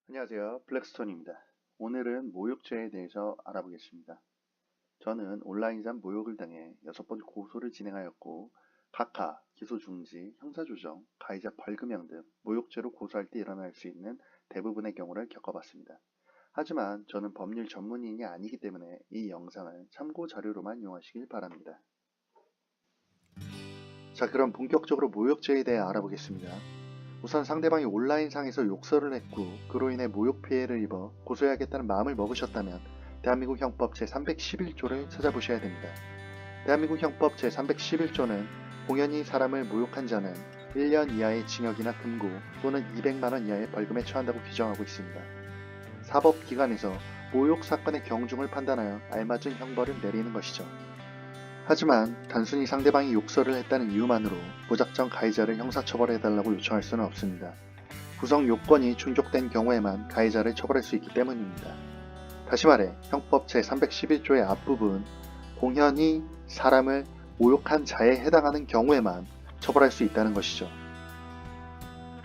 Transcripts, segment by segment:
안녕하세요. 블랙스톤입니다. 오늘은 모욕죄에 대해서 알아보겠습니다. 저는 온라인상 모욕을 당해 6번 고소를 진행하였고 각하, 기소중지, 형사조정, 가해자 벌금형 등 모욕죄로 고소할 때 일어날 수 있는 대부분의 경우를 겪어봤습니다. 하지만 저는 법률 전문인이 아니기 때문에 이 영상을 참고 자료로만 이용하시길 바랍니다. 자, 그럼 본격적으로 모욕죄에 대해 알아보겠습니다. 우선 상대방이 온라인상에서 욕설을 했고 그로 인해 모욕 피해를 입어 고소해야겠다는 마음을 먹으셨다면 대한민국 형법 제311조를 찾아보셔야 됩니다. 대한민국 형법 제311조는 공연히 사람을 모욕한 자는 1년 이하의 징역이나 금고 또는 200만원 이하의 벌금에 처한다고 규정하고 있습니다. 사법기관에서 모욕 사건의 경중을 판단하여 알맞은 형벌을 내리는 것이죠. 하지만 단순히 상대방이 욕설을 했다는 이유만으로 무작정 가해자를 형사처벌해달라고 요청할 수는 없습니다. 구성 요건이 충족된 경우에만 가해자를 처벌할 수 있기 때문입니다. 다시 말해 형법 제311조의 앞부분 공연히 사람을 모욕한 자에 해당하는 경우에만 처벌할 수 있다는 것이죠.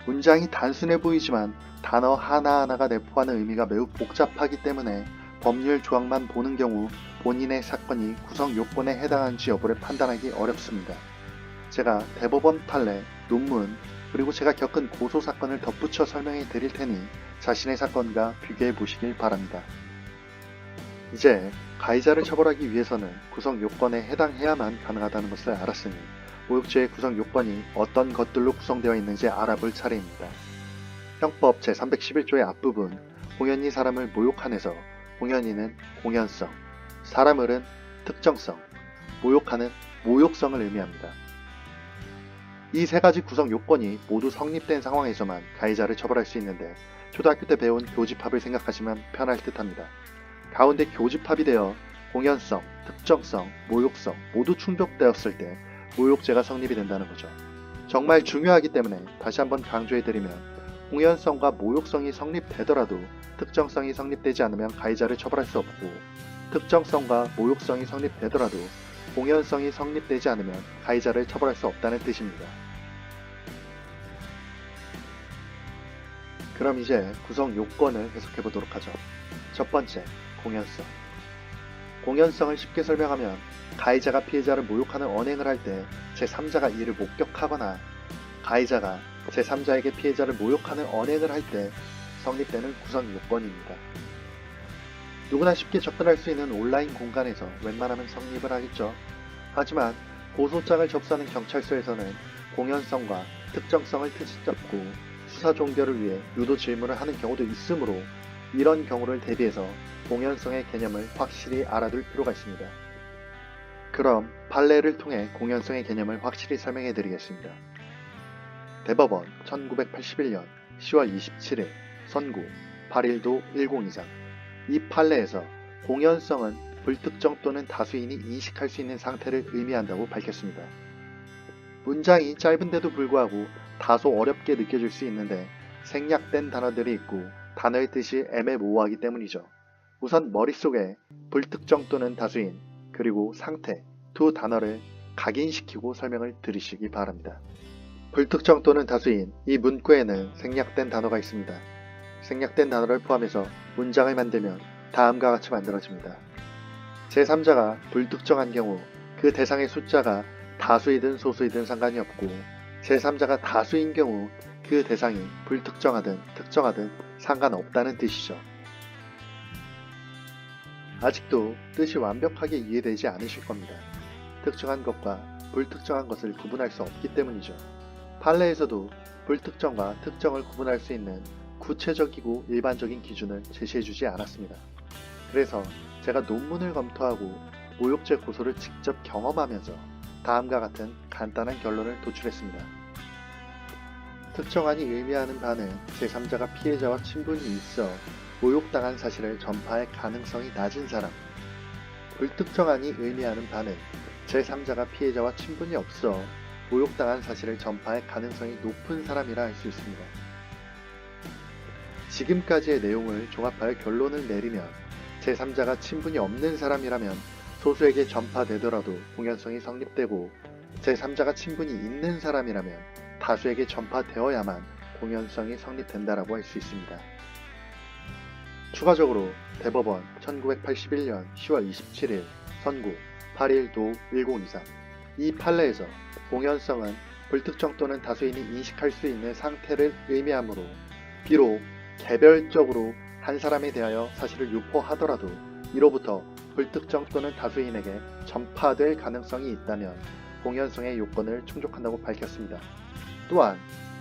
문장이 단순해 보이지만 단어 하나하나가 내포하는 의미가 매우 복잡하기 때문에 법률 조항만 보는 경우 본인의 사건이 구성 요건에 해당하는지 여부를 판단하기 어렵습니다. 제가 대법원 판례, 논문, 그리고 제가 겪은 고소 사건을 덧붙여 설명해 드릴 테니 자신의 사건과 비교해 보시길 바랍니다. 이제 가해자를 처벌하기 위해서는 구성 요건에 해당해야만 가능하다는 것을 알았으니 모욕죄의 구성 요건이 어떤 것들로 구성되어 있는지 알아볼 차례입니다. 형법 제311조의 앞부분 공연히 사람을 모욕한에서 공연히는 공연성, 사람을은 특정성, 모욕하는 모욕성을 의미합니다. 이 세 가지 구성 요건이 모두 성립된 상황에서만 가해자를 처벌할 수 있는데 초등학교 때 배운 교집합을 생각하시면 편할 듯합니다. 가운데 교집합이 되어 공연성, 특정성, 모욕성 모두 충족되었을 때 모욕죄가 성립이 된다는 거죠. 정말 중요하기 때문에 다시 한번 강조해드리면 공연성과 모욕성이 성립되더라도 특정성이 성립되지 않으면 가해자를 처벌할 수 없고 특정성과 모욕성이 성립되더라도 공연성이 성립되지 않으면 가해자를 처벌할 수 없다는 뜻입니다. 그럼 이제 구성 요건을 해석해 보도록 하죠. 첫 번째, 공연성. 공연성을 쉽게 설명하면 가해자가 피해자를 모욕하는 언행을 할 때 제3자가 이를 목격하거나 가해자가 제3자에게 피해자를 모욕하는 언행을 할 때 성립되는 구성 요건입니다. 누구나 쉽게 접근할 수 있는 온라인 공간에서 웬만하면 성립을 하겠죠. 하지만 고소장을 접수하는 경찰서에서는 공연성과 특정성을 트집잡고 수사 종결을 위해 유도 질문을 하는 경우도 있으므로 이런 경우를 대비해서 공연성의 개념을 확실히 알아둘 필요가 있습니다. 그럼 판례를 통해 공연성의 개념을 확실히 설명해 드리겠습니다. 대법원 1981년 10월 27일 선고 8일도 1023. 이 판례에서 공연성은 불특정 또는 다수인이 인식할 수 있는 상태를 의미한다고 밝혔습니다. 문장이 짧은데도 불구하고 다소 어렵게 느껴질 수 있는데 생략된 단어들이 있고 단어의 뜻이 애매모호하기 때문이죠. 우선 머릿속에 불특정 또는 다수인 그리고 상태 두 단어를 각인시키고 설명을 들으시기 바랍니다. 불특정 또는 다수인 이 문구에는 생략된 단어가 있습니다. 생략된 단어를 포함해서 문장을 만들면 다음과 같이 만들어집니다. 제3자가 불특정한 경우 그 대상의 숫자가 다수이든 소수이든 상관이 없고 제3자가 다수인 경우 그 대상이 불특정하든 특정하든 상관없다는 뜻이죠. 아직도 뜻이 완벽하게 이해되지 않으실 겁니다. 특정한 것과 불특정한 것을 구분할 수 없기 때문이죠. 판례에서도 불특정과 특정을 구분할 수 있는 구체적이고 일반적인 기준을 제시해주지 않았습니다. 그래서 제가 논문을 검토하고 모욕죄 고소를 직접 경험하면서 다음과 같은 간단한 결론을 도출했습니다. 특정한이 의미하는 바는 제3자가 피해자와 친분이 있어 모욕당한 사실을 전파할 가능성이 낮은 사람. 불특정한이 의미하는 바는 제3자가 피해자와 친분이 없어 모욕당한 사실을 전파할 가능성이 높은 사람이라 할 수 있습니다. 지금까지의 내용을 종합하여 결론을 내리면 제3자가 친분이 없는 사람이라면 소수에게 전파되더라도 공연성이 성립되고 제3자가 친분이 있는 사람이라면 다수에게 전파되어야만 공연성이 성립된다라고 할 수 있습니다. 추가적으로 대법원 1981년 10월 27일 선고 81-1023 이 판례에서 공연성은 불특정 또는 다수인이 인식할 수 있는 상태를 의미하므로 비록 개별적으로 한 사람에 대하여 사실을 유포하더라도 이로부터 불특정 또는 다수인에게 전파될 가능성이 있다면 공연성의 요건을 충족한다고 밝혔습니다. 또한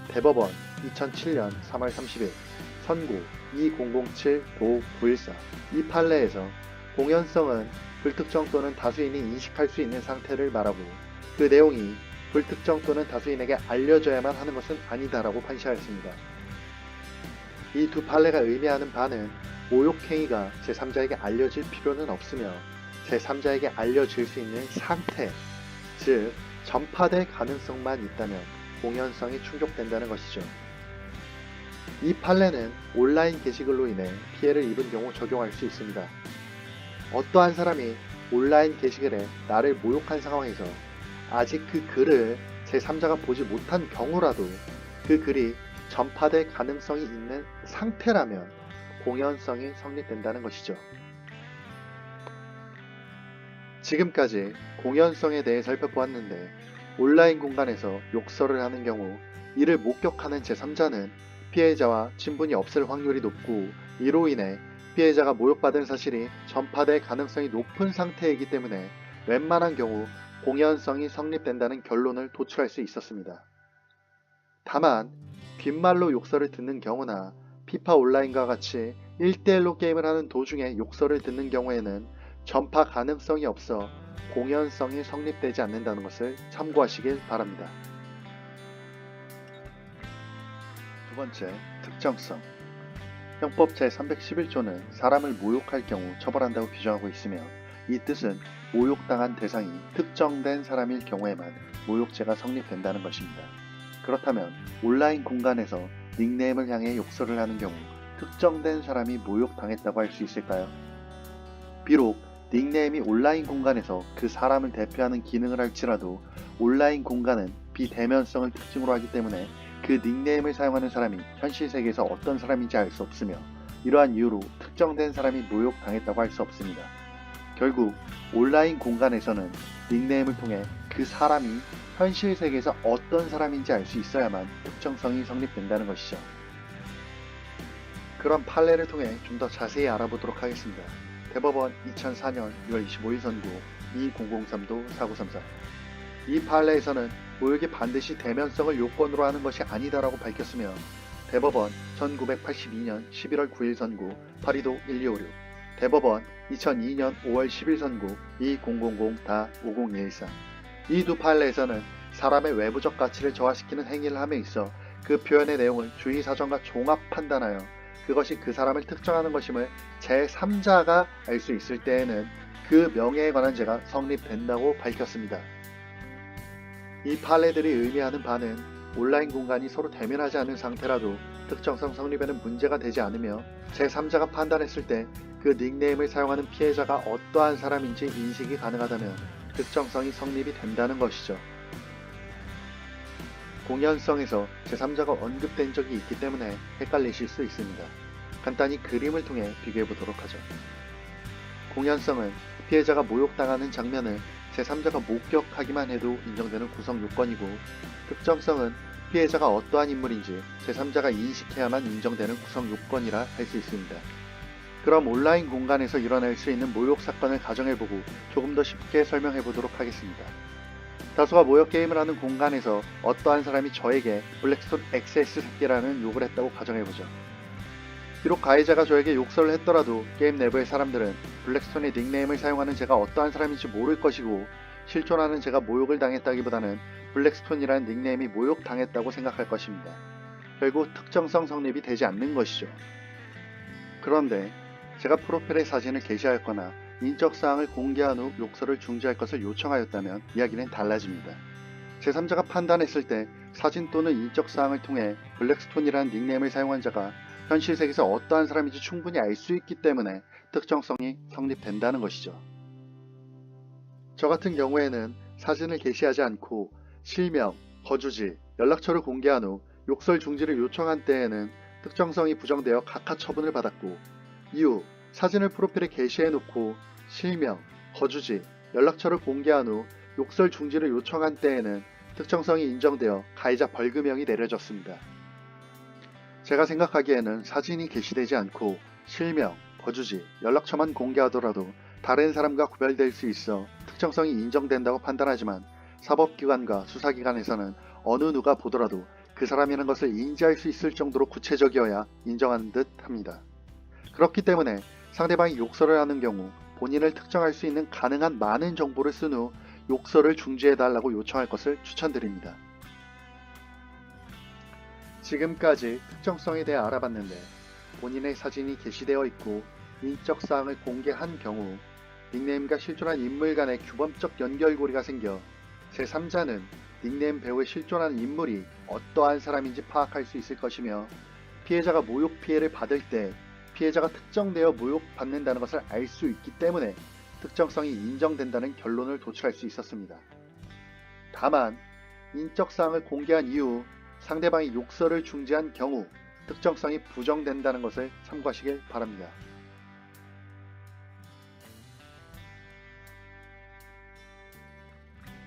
대법원 2007년 3월 30일 선고 2007-914 이 판례에서 공연성은 불특정 또는 다수인이 인식할 수 있는 상태를 말하고 그 내용이 불특정 또는 다수인에게 알려져야만 하는 것은 아니다라고 판시하였습니다. 이 두 판례가 의미하는 바는 모욕행위가 제3자에게 알려질 필요는 없으며 제3자에게 알려질 수 있는 상태, 즉 전파될 가능성만 있다면 공연성이 충족된다는 것이죠. 이 판례는 온라인 게시글로 인해 피해를 입은 경우 적용할 수 있습니다. 어떠한 사람이 온라인 게시글에 나를 모욕한 상황에서 아직 그 글을 제3자가 보지 못한 경우라도 그 글이 전파될 가능성이 있는 상태라면 공연성이 성립된다는 것이죠. 지금까지 공연성에 대해 살펴보았는데 온라인 공간에서 욕설을 하는 경우 이를 목격하는 제3자는 피해자와 친분이 없을 확률이 높고 이로 인해 피해자가 모욕받은 사실이 전파될 가능성이 높은 상태이기 때문에 웬만한 경우 공연성이 성립된다는 결론을 도출할 수 있었습니다. 다만 귓말로 욕설을 듣는 경우나 피파 온라인과 같이 1대1로 게임을 하는 도중에 욕설을 듣는 경우에는 전파 가능성이 없어 공연성이 성립되지 않는다는 것을 참고하시길 바랍니다. 두 번째, 특정성. 형법 제311조는 사람을 모욕할 경우 처벌한다고 규정하고 있으며 이 뜻은 모욕당한 대상이 특정된 사람일 경우에만 모욕죄가 성립된다는 것입니다. 그렇다면 온라인 공간에서 닉네임을 향해 욕설을 하는 경우 특정된 사람이 모욕당했다고 할 수 있을까요? 비록 닉네임이 온라인 공간에서 그 사람을 대표하는 기능을 할지라도 온라인 공간은 비대면성을 특징으로 하기 때문에 그 닉네임을 사용하는 사람이 현실 세계에서 어떤 사람인지 알 수 없으며 이러한 이유로 특정된 사람이 모욕당했다고 할 수 없습니다. 결국 온라인 공간에서는 닉네임을 통해 그 사람이 현실 세계에서 어떤 사람인지 알 수 있어야만 특정성이 성립된다는 것이죠. 그런 판례를 통해 좀 더 자세히 알아보도록 하겠습니다. 대법원 2004년 6월 25일 선고 2003-4934 이 판례에서는 모욕이 반드시 대면성을 요건으로 하는 것이 아니다라고 밝혔으며 대법원 1982년 11월 9일 선고 82-1256 대법원 2002년 5월 10일 선고 2000-5014 이 두 판례에서는 사람의 외부적 가치를 저하시키는 행위를 함에 있어 그 표현의 내용을 주의사전과 종합 판단하여 그것이 그 사람을 특정하는 것임을 제3자가 알 수 있을 때에는 그 명예에 관한 죄가 성립된다고 밝혔습니다. 이 판례들이 의미하는 바는 온라인 공간이 서로 대면하지 않은 상태라도 특정성 성립에는 문제가 되지 않으며 제3자가 판단했을 때 그 닉네임을 사용하는 피해자가 어떠한 사람인지 인식이 가능하다면 특정성이 성립이 된다는 것이죠. 공연성에서 제3자가 언급된 적이 있기 때문에 헷갈리실 수 있습니다. 간단히 그림을 통해 비교해 보도록 하죠. 공연성은 피해자가 모욕당하는 장면을 제3자가 목격하기만 해도 인정되는 구성 요건이고 특정성은 피해자가 어떠한 인물인지 제3자가 인식해야만 인정되는 구성 요건이라 할 수 있습니다. 그럼 온라인 공간에서 일어날 수 있는 모욕 사건을 가정해보고 조금 더 쉽게 설명해 보도록 하겠습니다. 다수가 모욕 게임을 하는 공간에서 어떠한 사람이 저에게 블랙스톤 XS 새끼라는 욕을 했다고 가정해보죠. 비록 가해자가 저에게 욕설을 했더라도 게임 내부의 사람들은 블랙스톤의 닉네임을 사용하는 제가 어떠한 사람인지 모를 것이고 실존하는 제가 모욕을 당했다기보다는 블랙스톤이라는 닉네임이 모욕당했다고 생각할 것입니다. 결국 특정성 성립이 되지 않는 것이죠. 그런데 제가 프로필의 사진을 게시하였거나 인적사항을 공개한 후 욕설을 중지할 것을 요청하였다면 이야기는 달라집니다. 제3자가 판단했을 때 사진 또는 인적사항을 통해 블랙스톤이라는 닉네임을 사용한 자가 현실 세계에서 어떠한 사람인지 충분히 알 수 있기 때문에 특정성이 성립된다는 것이죠. 저 같은 경우에는 사진을 게시하지 않고 실명, 거주지, 연락처를 공개한 후 욕설 중지를 요청한 때에는 특정성이 부정되어 각하 처분을 받았고 이후 사진을 프로필에 게시해놓고 실명, 거주지, 연락처를 공개한 후 욕설 중지를 요청한 때에는 특정성이 인정되어 가해자 벌금형이 내려졌습니다. 제가 생각하기에는 사진이 게시되지 않고 실명, 거주지, 연락처만 공개하더라도 다른 사람과 구별될 수 있어 특정성이 인정된다고 판단하지만 사법기관과 수사기관에서는 어느 누가 보더라도 그 사람이라는 것을 인지할 수 있을 정도로 구체적이어야 인정하는 듯 합니다. 그렇기 때문에 상대방이 욕설을 하는 경우 본인을 특정할 수 있는 가능한 많은 정보를 쓴 후 욕설을 중지해달라고 요청할 것을 추천드립니다. 지금까지 특정성에 대해 알아봤는데 본인의 사진이 게시되어 있고 인적사항을 공개한 경우 닉네임과 실존한 인물 간의 규범적 연결고리가 생겨 제3자는 닉네임 배우에 실존하는 인물이 어떠한 사람인지 파악할 수 있을 것이며 피해자가 모욕 피해를 받을 때 피해자가 특정되어 모욕받는다는 것을 알 수 있기 때문에 특정성이 인정된다는 결론을 도출할 수 있었습니다. 다만 인적사항을 공개한 이후 상대방이 욕설을 중지한 경우 특정성이 부정된다는 것을 참고하시길 바랍니다.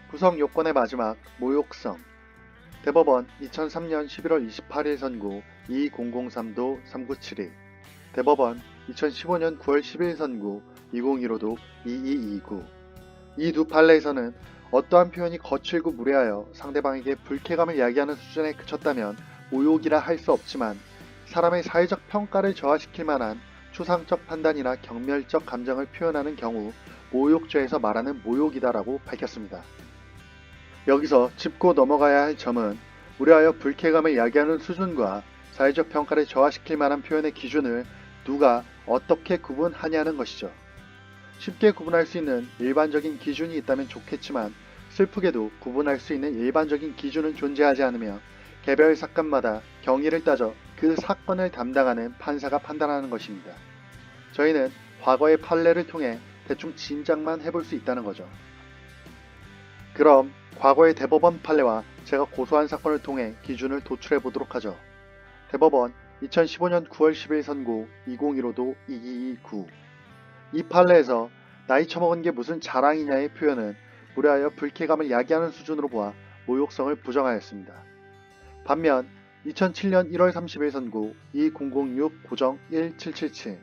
구성 요건의 마지막, 모욕성. 대법원 2003년 11월 28일 선고 2003도 3971. 대법원 2015년 9월 10일 선고 2015도 2229. 이 두 판례에서는 어떠한 표현이 거칠고 무례하여 상대방에게 불쾌감을 야기하는 수준에 그쳤다면 모욕이라 할 수 없지만 사람의 사회적 평가를 저하시킬 만한 추상적 판단이나 경멸적 감정을 표현하는 경우 모욕죄에서 말하는 모욕이다라고 밝혔습니다. 여기서 짚고 넘어가야 할 점은 무례하여 불쾌감을 야기하는 수준과 사회적 평가를 저하시킬 만한 표현의 기준을 누가 어떻게 구분하냐는 것이죠. 쉽게 구분할 수 있는 일반적인 기준이 있다면 좋겠지만 슬프게도 구분할 수 있는 일반적인 기준은 존재하지 않으며 개별 사건마다 경위를 따져 그 사건을 담당하는 판사가 판단하는 것입니다. 저희는 과거의 판례를 통해 대충 짐작만 해볼 수 있다는 거죠. 그럼 과거의 대법원 판례와 제가 고소한 사건을 통해 기준을 도출해 보도록 하죠. 대법원 2015년 9월 10일 선고 2015도 2229. 이 판례에서 나이 처먹은 게 무슨 자랑이냐의 표현은 무례하여 불쾌감을 야기하는 수준으로 보아 모욕성을 부정하였습니다. 반면 2007년 1월 30일 선고 2006 고정 1777.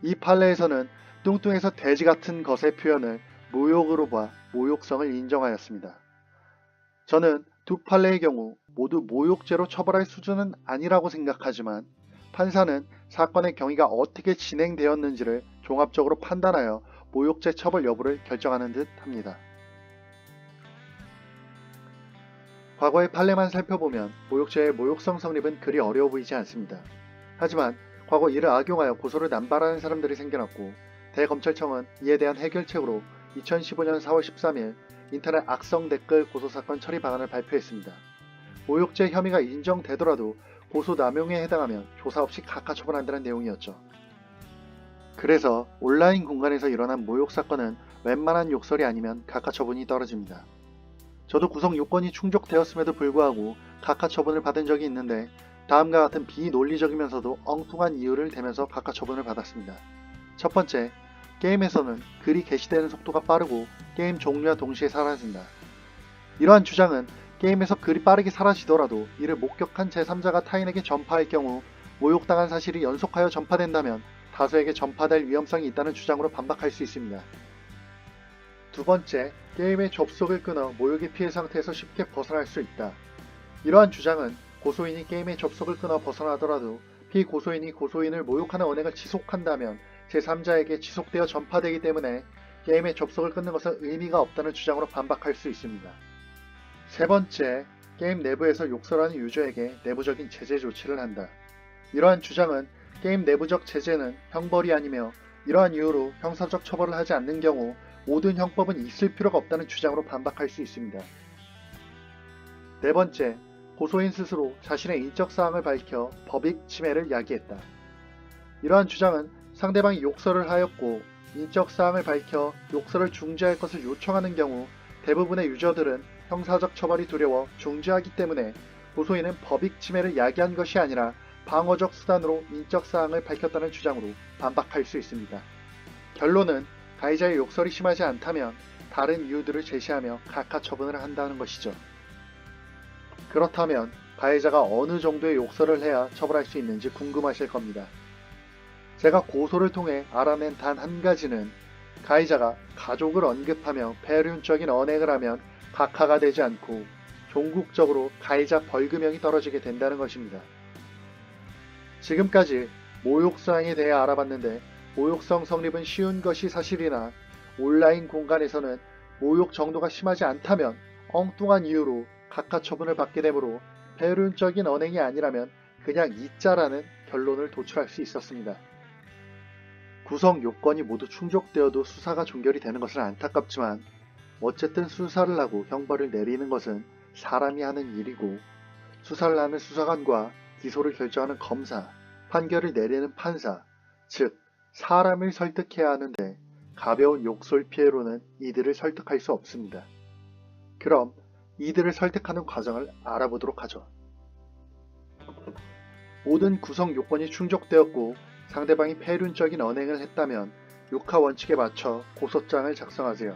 이 판례에서는 뚱뚱해서 돼지 같은 것의 표현을 모욕으로 봐 모욕성을 인정하였습니다. 저는 두 판례의 경우 모두 모욕죄로 처벌할 수준은 아니라고 생각하지만 판사는 사건의 경위가 어떻게 진행되었는지를 종합적으로 판단하여 모욕죄 처벌 여부를 결정하는 듯 합니다. 과거의 판례만 살펴보면 모욕죄의 모욕성 성립은 그리 어려워 보이지 않습니다. 하지만 과거 이를 악용하여 고소를 남발하는 사람들이 생겨났고 대검찰청은 이에 대한 해결책으로 2015년 4월 13일 인터넷 악성 댓글 고소사건 처리 방안을 발표했습니다. 모욕죄 혐의가 인정되더라도 고소 남용에 해당하면 조사 없이 각하 처분한다는 내용이었죠. 그래서 온라인 공간에서 일어난 모욕 사건은 웬만한 욕설이 아니면 각하 처분이 떨어집니다. 저도 구성 요건이 충족되었음에도 불구하고 각하 처분을 받은 적이 있는데 다음과 같은 비논리적이면서도 엉뚱한 이유를 대면서 각하 처분을 받았습니다. 첫 번째, 게임에서는 글이 게시되는 속도가 빠르고 게임 종료와 동시에 사라진다. 이러한 주장은 게임에서 글이 빠르게 사라지더라도 이를 목격한 제3자가 타인에게 전파할 경우 모욕당한 사실이 연속하여 전파된다면 다수에게 전파될 위험성이 있다는 주장으로 반박할 수 있습니다. 두 번째, 게임의 접속을 끊어 모욕의 피해 상태에서 쉽게 벗어날 수 있다. 이러한 주장은 고소인이 게임의 접속을 끊어 벗어나더라도 피고소인이 고소인을 모욕하는 언행을 지속한다면 제3자에게 지속되어 전파되기 때문에 게임의 접속을 끊는 것은 의미가 없다는 주장으로 반박할 수 있습니다. 세 번째, 게임 내부에서 욕설하는 유저에게 내부적인 제재 조치를 한다. 이러한 주장은 게임 내부적 제재는 형벌이 아니며 이러한 이유로 형사적 처벌을 하지 않는 경우 모든 형법은 있을 필요가 없다는 주장으로 반박할 수 있습니다. 네 번째, 고소인 스스로 자신의 인적사항을 밝혀 법익 침해를 야기했다. 이러한 주장은 상대방이 욕설을 하였고 인적사항을 밝혀 욕설을 중지할 것을 요청하는 경우 대부분의 유저들은 형사적 처벌이 두려워 중지하기 때문에 고소인은 법익 침해를 야기한 것이 아니라 방어적 수단으로 인적사항을 밝혔다는 주장으로 반박할 수 있습니다. 결론은 가해자의 욕설이 심하지 않다면 다른 이유들을 제시하며 각하 처분을 한다는 것이죠. 그렇다면 가해자가 어느 정도의 욕설을 해야 처벌할 수 있는지 궁금하실 겁니다. 제가 고소를 통해 알아낸 단 한 가지는 가해자가 가족을 언급하며 폐륜적인 언행을 하면 각하가 되지 않고 종국적으로 가해자 벌금형이 떨어지게 된다는 것입니다. 지금까지 모욕사항에 대해 알아봤는데 모욕성 성립은 쉬운 것이 사실이나 온라인 공간에서는 모욕 정도가 심하지 않다면 엉뚱한 이유로 각하 처분을 받게 되므로 폐륜적인 언행이 아니라면 그냥 잊자라는 결론을 도출할 수 있었습니다. 구성 요건이 모두 충족되어도 수사가 종결이 되는 것은 안타깝지만 어쨌든 수사를 하고 형벌을 내리는 것은 사람이 하는 일이고 수사를 하는 수사관과 기소를 결정하는 검사, 판결을 내리는 판사, 즉 사람을 설득해야 하는데 가벼운 욕설 피해로는 이들을 설득할 수 없습니다. 그럼 이들을 설득하는 과정을 알아보도록 하죠. 모든 구성 요건이 충족되었고 상대방이 폐륜적인 언행을 했다면 욕하 원칙에 맞춰 고소장을 작성하세요.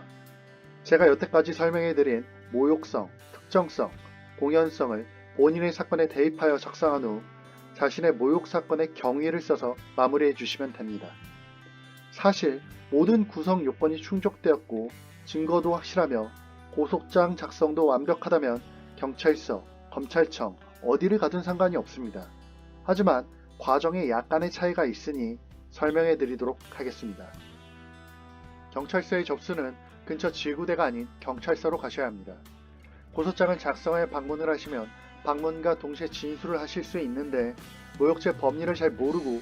제가 여태까지 설명해드린 모욕성, 특정성, 공연성을 본인의 사건에 대입하여 작성한 후 자신의 모욕 사건의 경위를 써서 마무리해 주시면 됩니다. 사실 모든 구성 요건이 충족되었고 증거도 확실하며 고소장 작성도 완벽하다면 경찰서, 검찰청 어디를 가든 상관이 없습니다. 하지만 과정에 약간의 차이가 있으니 설명해 드리도록 하겠습니다. 경찰서의 접수는 근처 지구대가 아닌 경찰서로 가셔야 합니다. 고소장을 작성해 방문을 하시면 방문과 동시에 진술을 하실 수 있는데 모욕죄 법리를 잘 모르고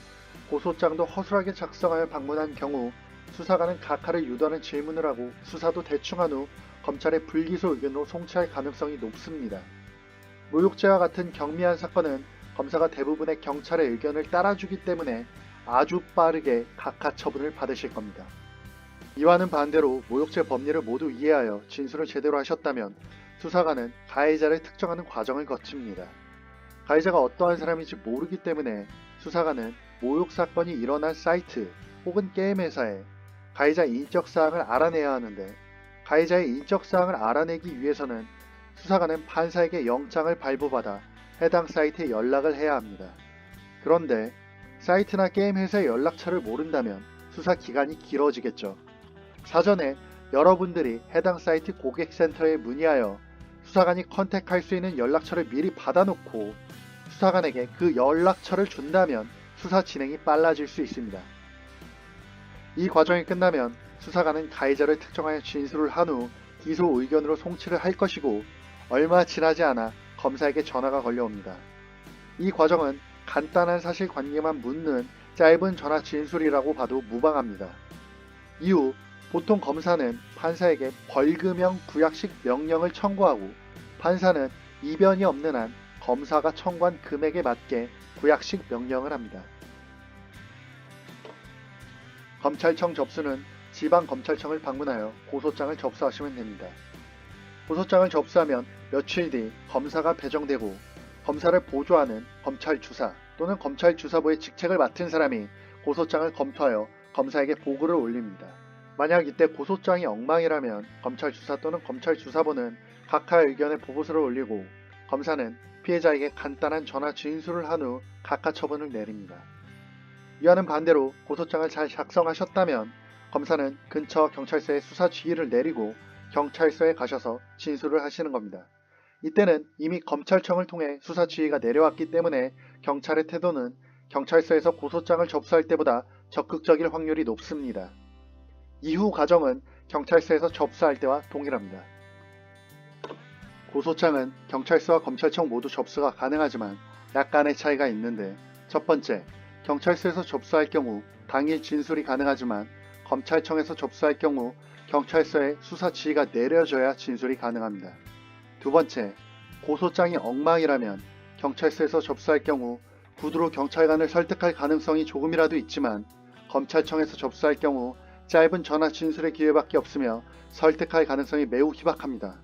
고소장도 허술하게 작성하여 방문한 경우 수사관은 각하를 유도하는 질문을 하고 수사도 대충 한 후 검찰의 불기소 의견으로 송치할 가능성이 높습니다. 모욕죄와 같은 경미한 사건은 검사가 대부분의 경찰의 의견을 따라주기 때문에 아주 빠르게 각하 처분을 받으실 겁니다. 이와는 반대로 모욕죄 법리를 모두 이해하여 진술을 제대로 하셨다면 수사관은 가해자를 특정하는 과정을 거칩니다. 가해자가 어떠한 사람인지 모르기 때문에 수사관은 모욕 사건이 일어난 사이트 혹은 게임 회사에 가해자 인적사항을 알아내야 하는데 가해자의 인적사항을 알아내기 위해서는 수사관은 판사에게 영장을 발부받아 해당 사이트에 연락을 해야 합니다. 그런데 사이트나 게임 회사의 연락처를 모른다면 수사 기간이 길어지겠죠. 사전에 여러분들이 해당 사이트 고객센터에 문의하여 수사관이 컨택할 수 있는 연락처를 미리 받아놓고 수사관에게 그 연락처를 준다면 수사 진행이 빨라질 수 있습니다. 이 과정이 끝나면 수사관은 가해자를 특정하여 진술을 한 후 기소 의견으로 송치를 할 것이고 얼마 지나지 않아 검사에게 전화가 걸려옵니다. 이 과정은 간단한 사실관계만 묻는 짧은 전화 진술이라고 봐도 무방합니다. 이후 보통 검사는 판사에게 벌금형 구약식 명령을 청구하고 판사는 이변이 없는 한 검사가 청구한 금액에 맞게 구약식 명령을 합니다. 검찰청 접수는 지방검찰청을 방문하여 고소장을 접수하시면 됩니다. 고소장을 접수하면 며칠 뒤 검사가 배정되고 검사를 보조하는 검찰주사 또는 검찰주사부의 직책을 맡은 사람이 고소장을 검토하여 검사에게 보고를 올립니다. 만약 이때 고소장이 엉망이라면 검찰주사 또는 검찰주사부는 각하의 의견에 보고서를 올리고 검사는 피해자에게 간단한 전화 진술을 한 후 각하 처분을 내립니다. 이와는 반대로 고소장을 잘 작성하셨다면 검사는 근처 경찰서에 수사 지휘를 내리고 경찰서에 가셔서 진술을 하시는 겁니다. 이때는 이미 검찰청을 통해 수사 지휘가 내려왔기 때문에 경찰의 태도는 경찰서에서 고소장을 접수할 때보다 적극적일 확률이 높습니다. 이후 과정은 경찰서에서 접수할 때와 동일합니다. 고소장은 경찰서와 검찰청 모두 접수가 가능하지만 약간의 차이가 있는데 첫 번째, 경찰서에서 접수할 경우 당일 진술이 가능하지만 검찰청에서 접수할 경우 경찰서에 수사 지휘가 내려져야 진술이 가능합니다. 두 번째, 고소장이 엉망이라면 경찰서에서 접수할 경우 구두로 경찰관을 설득할 가능성이 조금이라도 있지만 검찰청에서 접수할 경우 짧은 전화 진술의 기회밖에 없으며 설득할 가능성이 매우 희박합니다.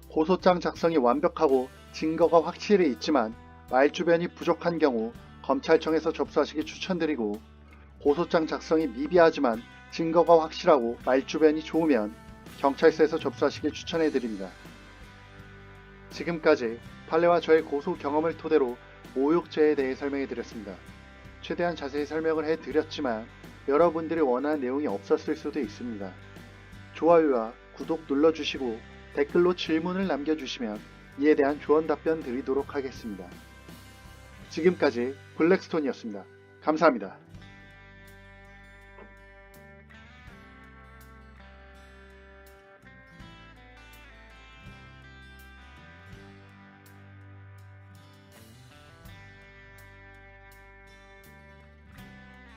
고소장 작성이 완벽하고 증거가 확실히 있지만 말주변이 부족한 경우 검찰청에서 접수하시기 추천드리고, 고소장 작성이 미비하지만 증거가 확실하고 말주변이 좋으면 경찰서에서 접수하시길 추천해드립니다. 지금까지 판례와 저의 고소 경험을 토대로 모욕죄에 대해 설명해드렸습니다. 최대한 자세히 설명을 해드렸지만 여러분들이 원하는 내용이 없었을 수도 있습니다. 좋아요와 구독 눌러주시고 댓글로 질문을 남겨주시면 이에 대한 조언 답변 드리도록 하겠습니다. 지금까지 블랙스톤이었습니다. 감사합니다.